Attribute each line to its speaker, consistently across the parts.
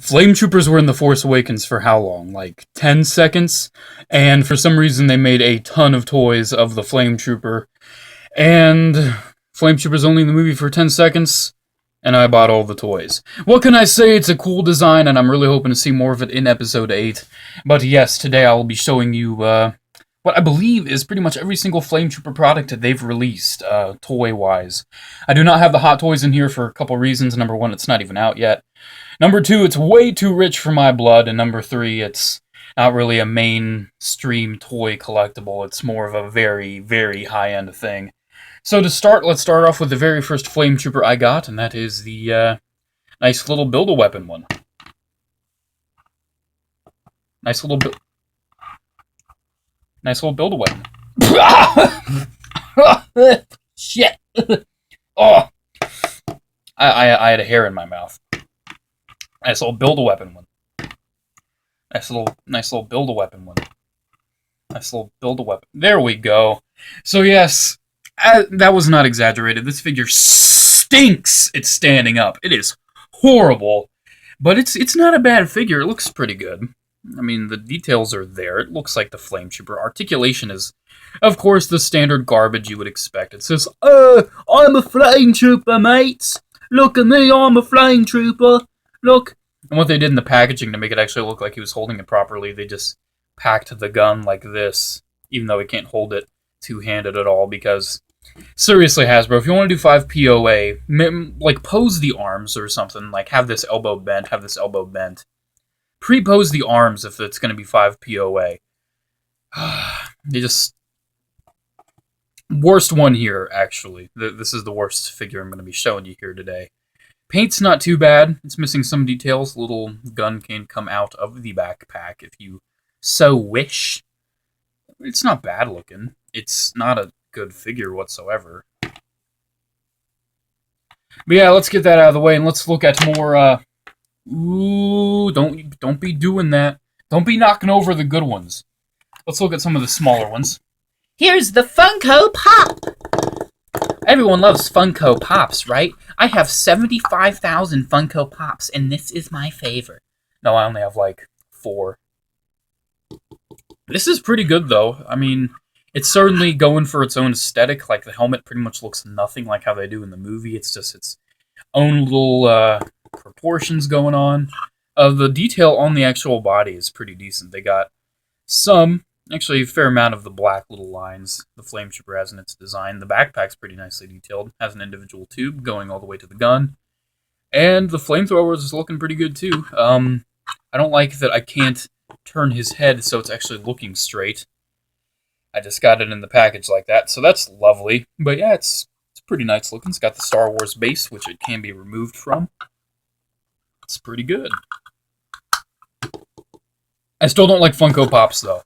Speaker 1: Flametroopers were in The Force Awakens for how long? Like 10 seconds? And for some reason they made a ton of toys of the Flametrooper. And Flametrooper's only in the movie for 10 seconds, and I bought all the toys. What can I say? It's a cool design, and I'm really hoping to see more of it in Episode 8. But yes, today I will be showing you what I believe is pretty much every single Flametrooper product they've released, toy-wise. I do not have the Hot Toys in here for a couple reasons. Number one, it's not even out yet. Number two, it's way too rich for my blood. And number three, it's not really a mainstream toy collectible. It's more of a very, very high-end thing. So to start, let's start off with the very first Flametrooper I got, and that is the nice little Build-A-Weapon one. Nice little Build-A-Weapon. Shit! Oh! I had a hair in my mouth. Nice little Build-A-Weapon one. Nice little Build-A-Weapon one. Nice little Build-A-Weapon. There we go. So yes, that was not exaggerated. This figure stinks. It's standing up. It is horrible, but it's not a bad figure. It looks pretty good. I mean, the details are there. It looks like the Flametrooper. Articulation is, of course, the standard garbage you would expect. It says, I'm a Flametrooper, mates. Look at me, I'm a Flametrooper. Look. And what they did in the packaging to make it actually look like he was holding it properly, they just packed the gun like this, even though he can't hold it two-handed at all, because seriously, Hasbro, if you want to do 5 POA, like pose the arms or something, like have this elbow bent, Pre-pose the arms if it's going to be 5 POA. They just... Worst one here, actually. This is the worst figure I'm going to be showing you here today. Paint's not too bad. It's missing some details. The little gun can come out of the backpack if you so wish. It's not bad looking. It's not a good figure whatsoever. But yeah, let's get that out of the way and let's look at more, ooh, don't be doing that. Don't be knocking over the good ones. Let's look at some of the smaller ones. Here's the Funko Pop! Everyone loves Funko Pops, right? I have 75,000 Funko Pops, and this is my favorite. No, I only have, like, 4. This is pretty good, though. I mean, it's certainly going for its own aesthetic. Like, the helmet pretty much looks nothing like how they do in the movie. It's just its own little proportions going on. The detail on the actual body is pretty decent. They got some, actually a fair amount of the black little lines the Flametrooper has in its design. The backpack's pretty nicely detailed. Has an individual tube going all the way to the gun. And the flamethrower is looking pretty good, too. I don't like that I can't turn his head so it's actually looking straight. I just got it in the package like that, so that's lovely. But yeah, it's pretty nice looking. It's got the Star Wars base, which it can be removed from. It's pretty good. I still don't like Funko Pops, though.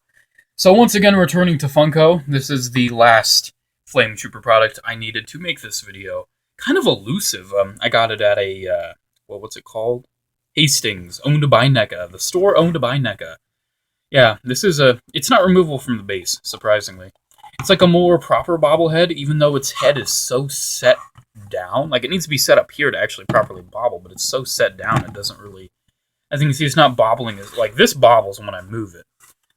Speaker 1: So once again, returning to Funko, this is the last Flametrooper product I needed to make this video. Kind of elusive. I got it at a, what's it called? Hastings, owned by NECA. The store owned by NECA. Yeah, this is it's not removable from the base, surprisingly. It's like a more proper bobblehead, even though its head is so set down. Like, it needs to be set up here to actually properly bobble, but it's so set down it doesn't really... As you can see, it's not bobbling. Like, this bobbles when I move it.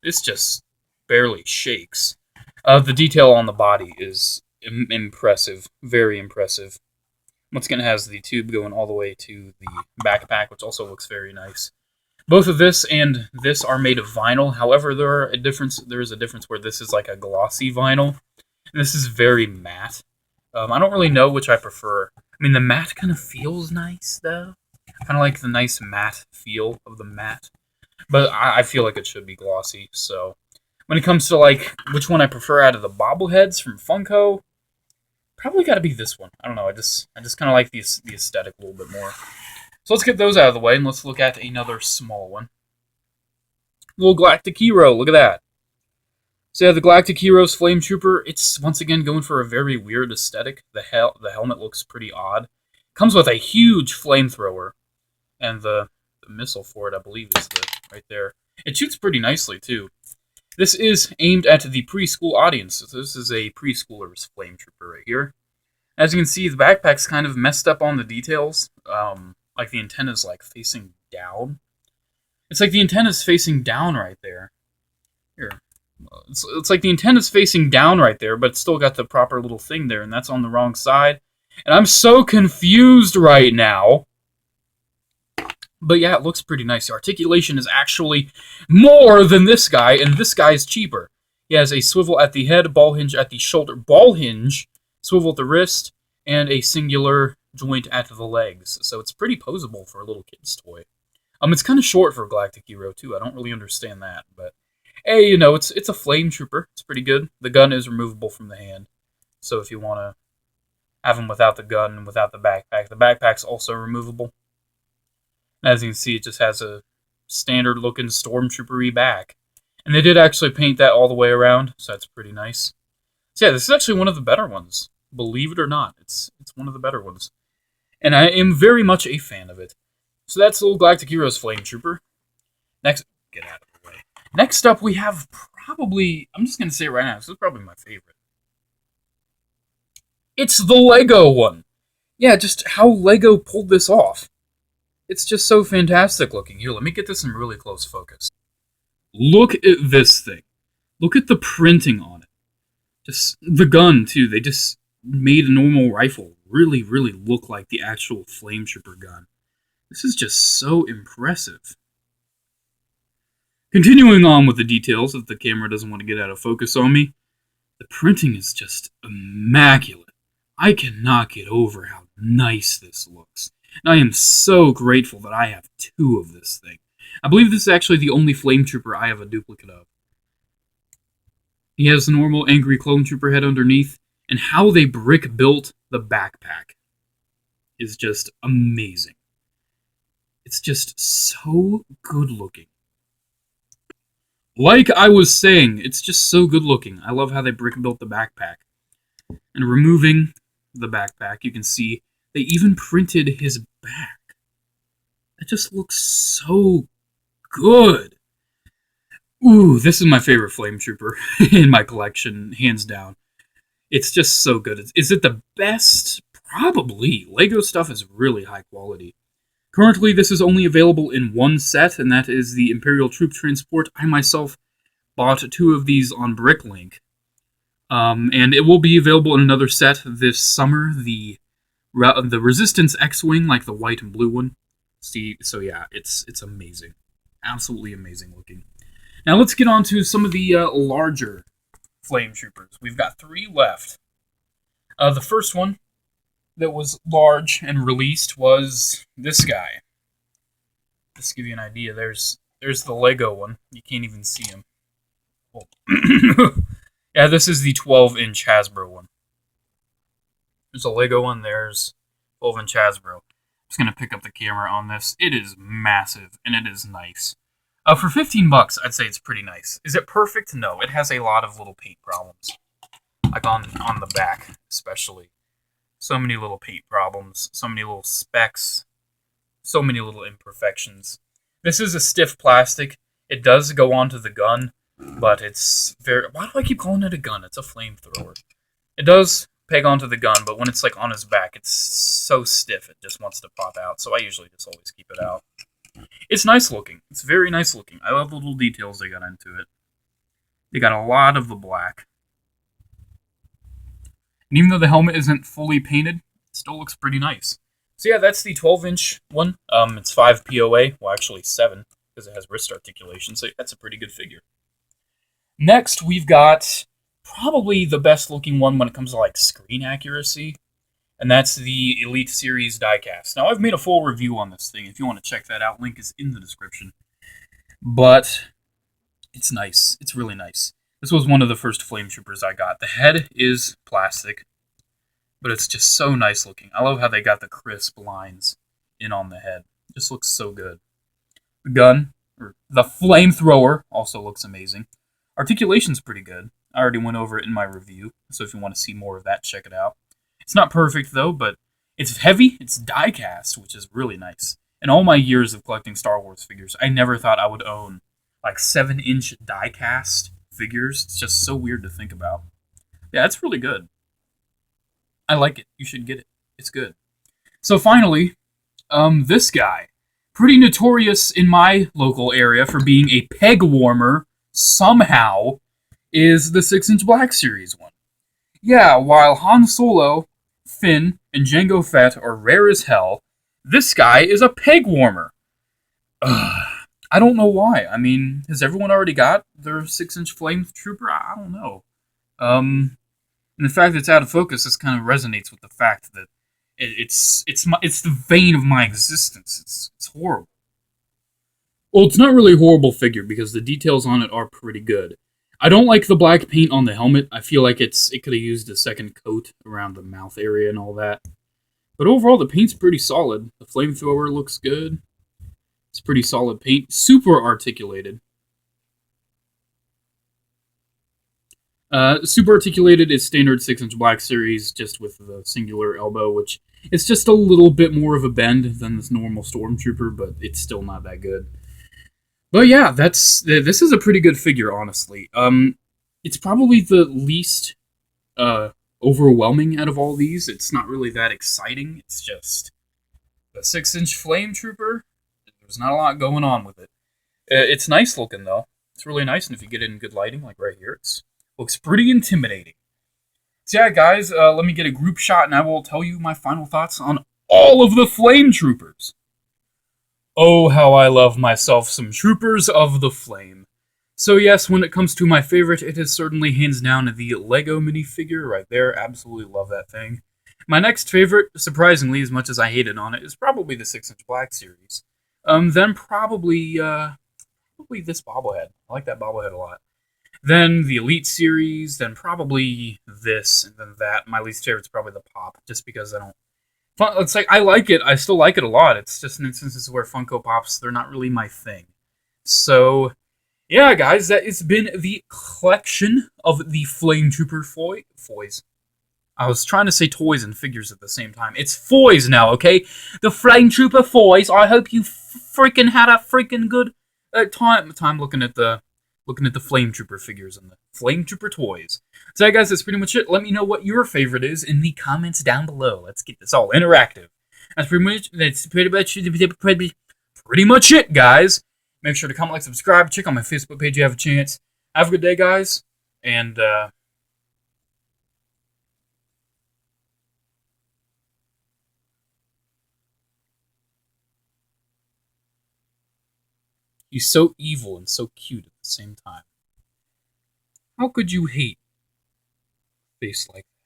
Speaker 1: This just barely shakes. The detail on the body is impressive. Very impressive. Once again, it has the tube going all the way to the backpack, which also looks very nice. Both of this and this are made of vinyl. However, there is a difference where this is like a glossy vinyl, and this is very matte. I don't really know which I prefer. I mean, the matte kind of feels nice, though. Kind of like the nice matte feel of the matte. But I feel like it should be glossy, so... When it comes to, like, which one I prefer out of the bobbleheads from Funko, probably got to be this one. I don't know, I just kind of like the aesthetic a little bit more. So let's get those out of the way, and let's look at another small one. Little Galactic Hero, look at that. So yeah, the Galactic Hero's Flametrooper, it's once again going for a very weird aesthetic. The helmet looks pretty odd. Comes with a huge flamethrower, and the missile for it, I believe, is right there. It shoots pretty nicely, too. This is aimed at the preschool audience. So this is a Preschoolers Flametrooper right here. As you can see, the backpack's kind of messed up on the details. Like the antenna's like facing down. It's like the antenna's facing down right there. Here. It's like the antenna's facing down right there, but it's still got the proper little thing there, and that's on the wrong side. And I'm so confused right now. But yeah, it looks pretty nice. The articulation is actually more than this guy, and this guy is cheaper. He has a swivel at the head, ball hinge at the shoulder, ball hinge, swivel at the wrist, and a singular joint at the legs. So it's pretty posable for a little kid's toy. It's kind of short for a Galactic Hero, too. I don't really understand that, but hey, you know, it's a Flametrooper. It's pretty good. The gun is removable from the hand. So if you want to have him without the gun and without the backpack's also removable. As you can see, it just has a standard-looking Stormtrooper-y back. And they did actually paint that all the way around, so that's pretty nice. So yeah, this is actually one of the better ones. Believe it or not, it's one of the better ones. And I am very much a fan of it. So that's Little Galactic Heroes Flametrooper. Next, get out of the way. Next up, we have probably, I'm just going to say it right now, this is probably my favorite. It's the Lego one. Yeah, just how Lego pulled this off. It's just so fantastic looking. Here, let me get this in really close focus. Look at this thing. Look at the printing on it. Just the gun, too. They just made a normal rifle really, really look like the actual Flametrooper gun. This is just so impressive. Continuing on with the details, if the camera doesn't want to get out of focus on me, the printing is just immaculate. I cannot get over how nice this looks. And I am so grateful that I have two of this thing. I believe this is actually the only Flametrooper I have a duplicate of. He has the normal angry clone trooper head underneath, and how they brick built the backpack is just amazing. It's just so good looking. Like I was saying, it's just so good looking. I love how they brick built the backpack. And removing the backpack, you can see they even printed his back. It just looks so good. Ooh, this is my favorite Flametrooper in my collection, hands down. It's just so good. Is it the best? Probably. Lego stuff is really high quality. Currently, this is only available in one set, and that is the Imperial Troop Transport. I myself bought two of these on Bricklink. And it will be available in another set this summer, the Resistance X-Wing, like the white and blue one. See, so yeah, it's amazing. Absolutely amazing looking. Now let's get on to some of the larger Flametroopers. We've got three left. The first one that was large and released was this guy. Just to give you an idea, there's the Lego one. You can't even see him. Oh. Yeah, this is the 12-inch Hasbro one. There's a Lego one, there's 12-inch Hasbro. I'm just going to pick up the camera on this. It is massive, and it is nice. For $15, I'd say it's pretty nice. Is it perfect? No, it has a lot of little paint problems. Like on the back, especially. So many little paint problems, so many little specks, so many little imperfections. This is a stiff plastic. It does go onto the gun, but it's very... Why do I keep calling it a gun? It's a flamethrower. It does peg onto the gun, but when it's like on his back, it's so stiff it just wants to pop out. So I usually just always keep it out. It's nice looking. It's very nice looking. I love the little details they got into it. They got a lot of the black. And even though the helmet isn't fully painted, it still looks pretty nice. So yeah, that's the 12-inch one. It's 5 POA. Well, actually 7, because it has wrist articulation. So that's a pretty good figure. Next, we've got probably the best looking one when it comes to like screen accuracy. And that's the Elite Series Diecast. Now, I've made a full review on this thing. If you want to check that out, link is in the description. But it's nice. It's really nice. This was one of the first Flametroopers I got. The head is plastic, but it's just so nice looking. I love how they got the crisp lines in on the head. It just looks so good. The gun, or the flamethrower, also looks amazing. Articulation's pretty good. I already went over it in my review, so if you want to see more of that, check it out. It's not perfect, though, but it's heavy, it's die-cast, which is really nice. In all my years of collecting Star Wars figures, I never thought I would own, like, 7-inch die-cast figures. It's just so weird to think about. Yeah, it's really good. I like it. You should get it. It's good. So finally, this guy. pretty notorious in my local area for being a peg warmer, somehow, is the 6-inch Black Series one. Yeah, while Han Solo, Finn, and Jango Fett are rare as hell, this guy is a peg warmer. Ugh. I don't know why. I mean, has everyone already got their 6-inch Flametrooper? I don't know. And the fact that it's out of focus just kind of resonates with the fact that it's the vein of my existence. It's horrible. Well, it's not really a horrible figure because the details on it are pretty good. I don't like the black paint on the helmet. I feel like it could have used a second coat around the mouth area and all that. But overall, the paint's pretty solid. The flamethrower looks good. It's pretty solid paint. Super articulated. Super articulated is standard 6-inch Black Series, just with the singular elbow, which it's just a little bit more of a bend than this normal Stormtrooper, but it's still not that good. But yeah, this is a pretty good figure, honestly. It's probably the least overwhelming out of all these. It's not really that exciting. It's just a 6-inch Flametrooper. There's not a lot going on with it. It's nice looking, though. It's really nice, and if you get it in good lighting, like right here, it looks pretty intimidating. So yeah, guys, let me get a group shot, and I will tell you my final thoughts on all of the Flametroopers. Oh, how I love myself some Troopers of the Flame. So yes, when it comes to my favorite, it is certainly hands down the Lego minifigure right there. Absolutely love that thing. My next favorite, surprisingly, as much as I hated on it, is probably the 6-inch Black Series. Then probably this bobblehead. I like that bobblehead a lot. Then the Elite Series, then probably this, and then that. My least favorite is probably the Pop, just because I don't... It's like, I like it, I still like it a lot. It's just an instance where Funko Pops, they're not really my thing. So, yeah, guys, that has been the collection of the Flametrooper foys. I was trying to say toys and figures at the same time. It's foys now, okay? The Flametrooper foys. I hope you freaking had a freaking good time looking at the Flametrooper figures and the Flametrooper toys. So, yeah, guys, that's pretty much it. Let me know what your favorite is in the comments down below. Let's get this all interactive. That's pretty much it, guys. Make sure to comment, like, subscribe. Check out my Facebook page if you have a chance. Have a good day, guys. And, he's so evil and so cute at the same time. How could you hate a face like that?